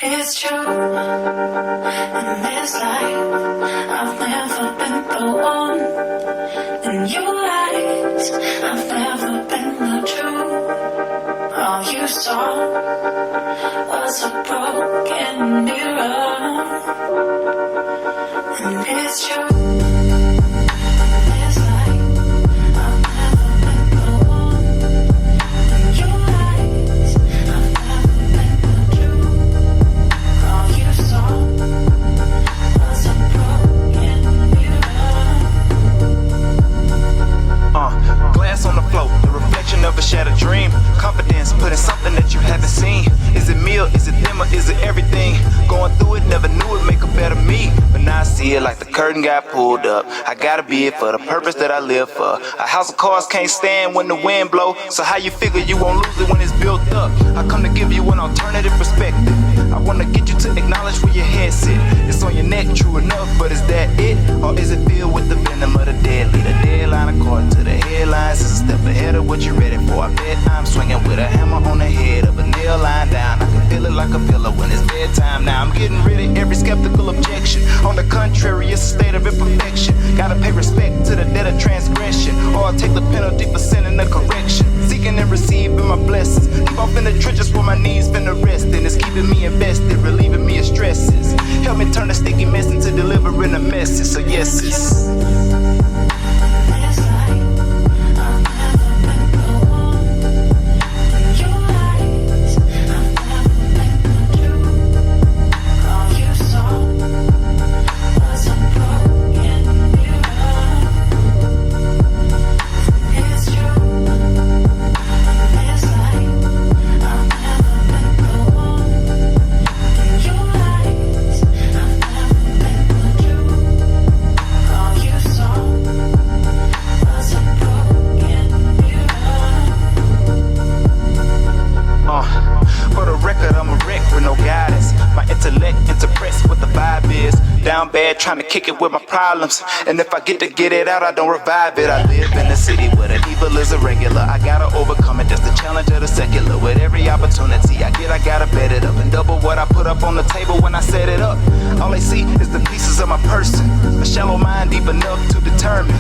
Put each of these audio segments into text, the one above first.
It's true, in this life, I've never been the one. In your eyes, I've never been the truth. All you saw was a broken mirror. And it's true. Of a shattered dream, confidence, putting something that you haven't seen. Is it me or is it them or is it everything? Going through it, never knew it make a better me. But now I see it like the curtain got pulled up. I gotta be it for the purpose that I live for. A house of cards can't stand when the wind blow. So how you figure you won't lose it when it's built up? I come to give you an alternative perspective. I wanna get you to acknowledge where your head sit. It's on your neck, true enough, but is that it? Or is it filled with the venom of the deadly? The deadline according to the headlines is a step ahead of what you're ready for. I bet I'm swinging with a hammer on the head of a nail line down. I can feel it like a pillow when it's bedtime. Now I'm getting rid of every skeptical objection. On the contrary, it's a state of imperfection. Gotta pay respect to the debt of transgression, or I'll take the penalty for sinning the correction. Seeking and receiving my blessings. Keep off in the trenches where my knees finna rest. And it's keeping me invested, relieving me of stresses. Help me turn a sticky mess into delivering a message. So yes, it's trying to kick it with my problems. And if I get it out, I don't revive it. I live in a city where the evil is irregular. I gotta overcome it, that's the challenge of the secular. With every opportunity I get, I gotta bet it up and double what I put up on the table when I set it up. All they see is the pieces of my person. A shallow mind deep enough to determine,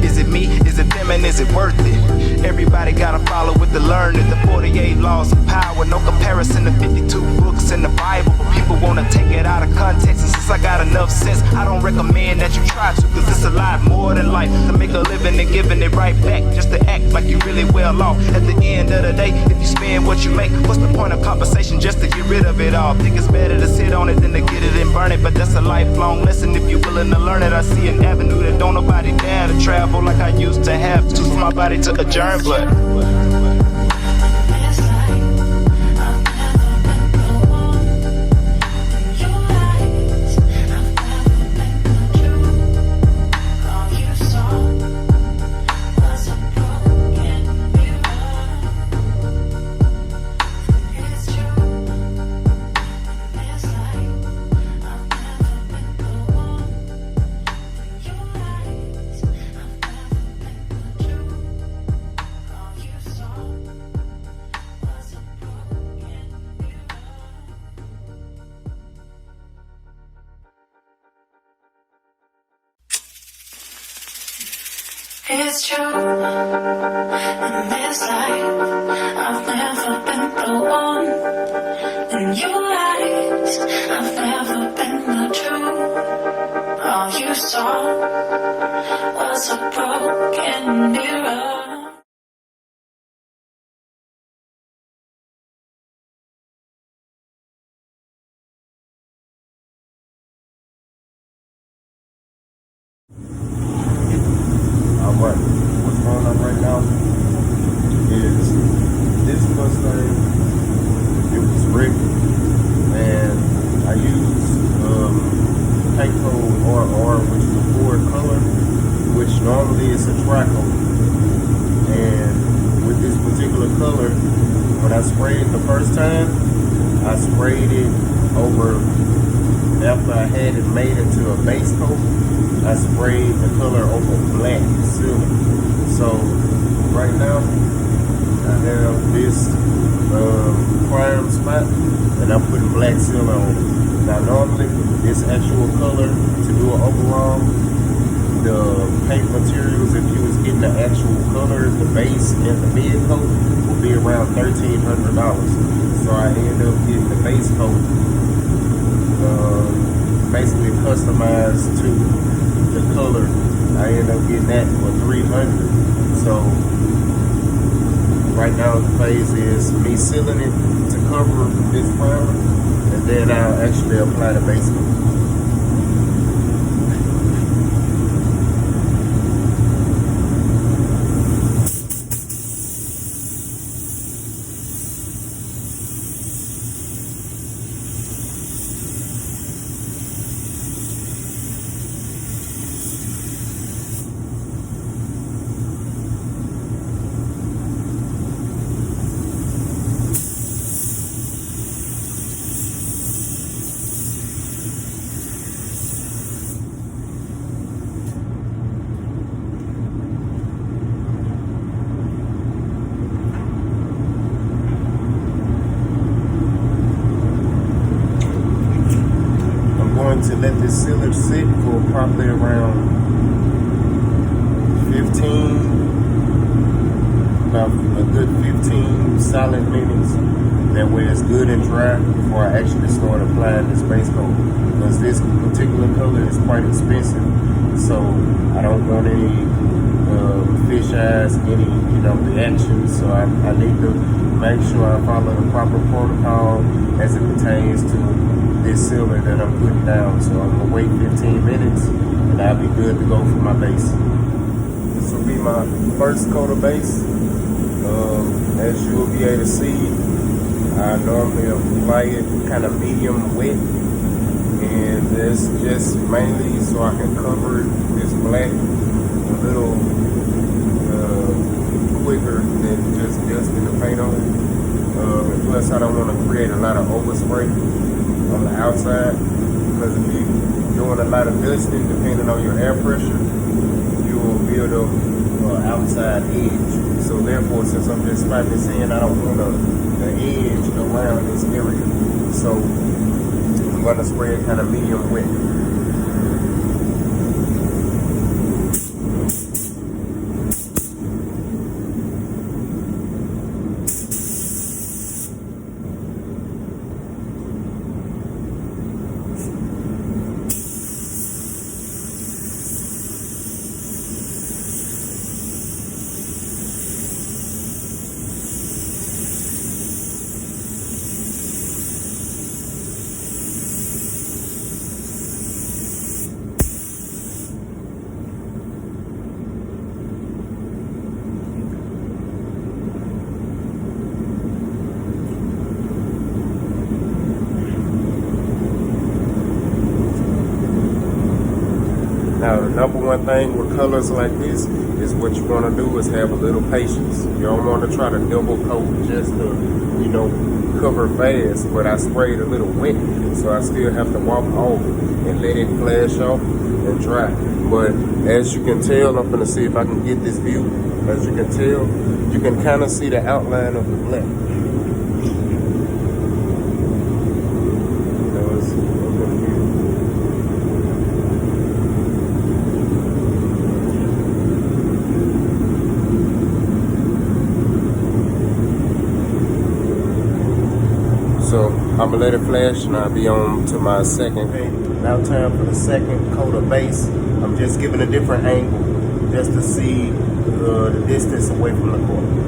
is it me, is it them, and is it worth it? Everybody gotta follow with the learning. The 48 laws of power, no comparison to 52 books in the Bible. But people wanna take it out of context, and since I got enough sense, I don't recommend that you try to, cause it's a lot more than life. To make a living and giving it right back, just to act like you really well off. At the end of the day, if you spend what you make, what's the point of conversation just to get rid of it all? Think it's better to sit on it than to get it and burn it, but that's a lifelong lesson if you're willing to learn it. I see an avenue that don't nobody dare to travel like I used to have to, for my body to adjourn, but it's true, in this life, I've never been the one. In your eyes, I've never been the truth. All you saw was a broken mirror. Alright, what's going on right now is this Mustang, it was wrecked, and I used paint code RR, which is a Ford color, which normally is a tri-coat. And with this particular color, when I sprayed it the first time, I sprayed it over, after I had it made into a base coat, I sprayed the color over black silver. So right now, I have this prime spot, and I'm putting black seal on it. Now normally this actual color to do an overall, the paint materials, if you was getting the actual color, the base and the mid coat, will be around $1,300. So I end up getting the base coat basically customized to the color. I end up getting that for $300. So right now the phase is me sealing it to cover this primer, and then I'll actually apply the base coat. To let this sealer sit for probably around 15 solid minutes. That way it's good and dry before I actually start applying this base coat. Because this particular color is quite expensive, so I don't want any fish eyes, any reactions. So I need to make sure I follow the proper protocol as it pertains to this sealer that I'm putting down. So I'm gonna wait 15 minutes and I'll be good to go for my base. This will be my first coat of base. As you will be able to see, I normally apply it kind of medium wet, and this just mainly so I can cover this black a little quicker than just dusting the paint on it. And plus I don't want to create a lot of overspray on the outside, because if you're doing a lot of dusting, depending on your air pressure, you will build up outside edge. So therefore, since I'm just spotting this in, I don't want the edge around this area. So I'm going to spray it kind of medium wet. Now, the number one thing with colors like this is what you want to do is have a little patience. You don't want to try to double coat just to, cover fast, but I sprayed a little wet, so I still have to walk off and let it flash off and dry. But as you can tell, I'm gonna see if I can get this view. As you can tell, you can kind of see the outline of the black. So I'm gonna let it flash and I'll be on to my second. Okay, now time for the second coat of base. I'm just giving a different angle just to see the distance away from the corner.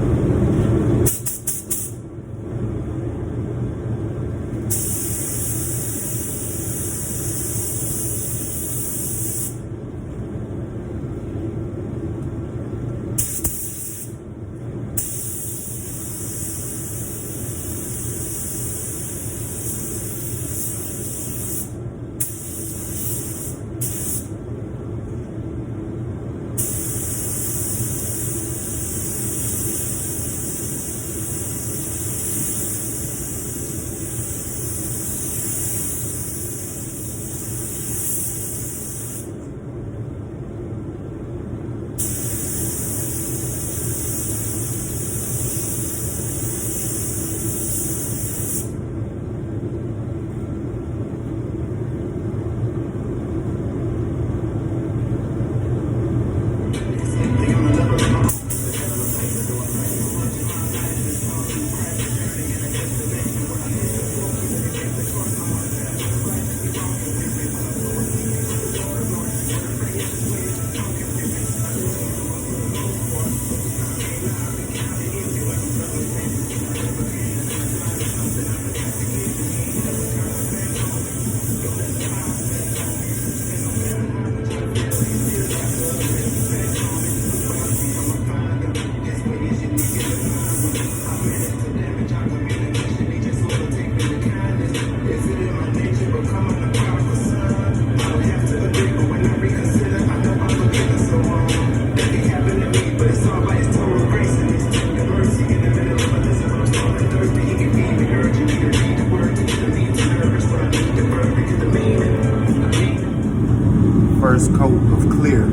first coat of clear.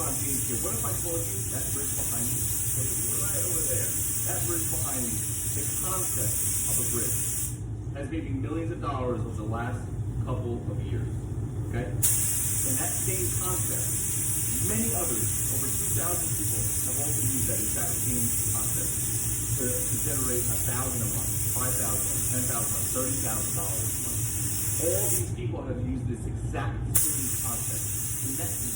what I'm saying here. What if I told you that bridge behind me, right over there, that bridge behind me, the concept of a bridge has made me millions of dollars over the last couple of years, okay? And that same concept, many others, over 2,000 people have also used that exact same concept to generate $1,000 a month, $5,000 a month, $10,000 a month, $30,000 a month. All these people have used this exact same concept, connecting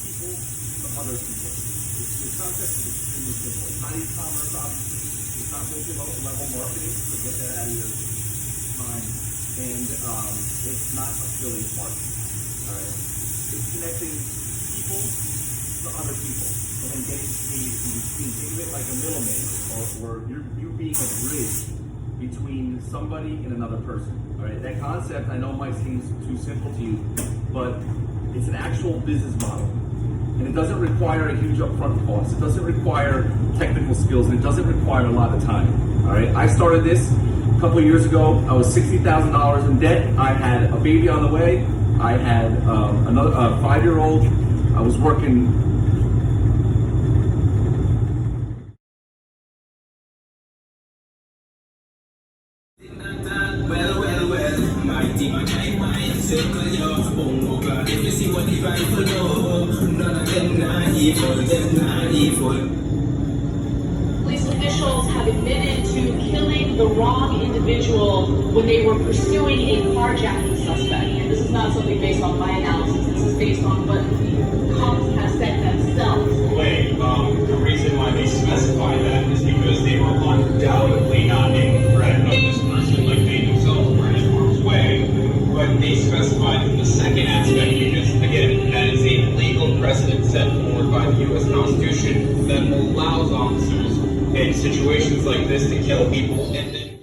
people to other people. The concept is extremely simple. It's not e-commerce, obviously. It's not multi-level marketing, so get that out of your mind. And it's not affiliate marketing. All right? It's connecting people to other people and then getting paid in between. Think of it like a middleman, or you being a bridge between somebody and another person. All right, that concept I know might seem too simple to you, but it's an actual business model, and it doesn't require a huge upfront cost. It doesn't require technical skills, and it doesn't require a lot of time. All right, I started this a couple of years ago. I was $60,000 in debt. I had a baby on the way. I had another 5-year-old. I was working. Police officials have admitted to killing the wrong individual when they were pursuing a carjacking suspect. And this is not something based on my analysis. This is based on what the cops have said themselves. The reason why they specify that is because they were undoubtedly not in threat of this person like they themselves were in harm's way. But they specified the second aspect because, again, that is a legal precedent set forward by the U.S. Constitution that allows officers in situations like this to kill people and then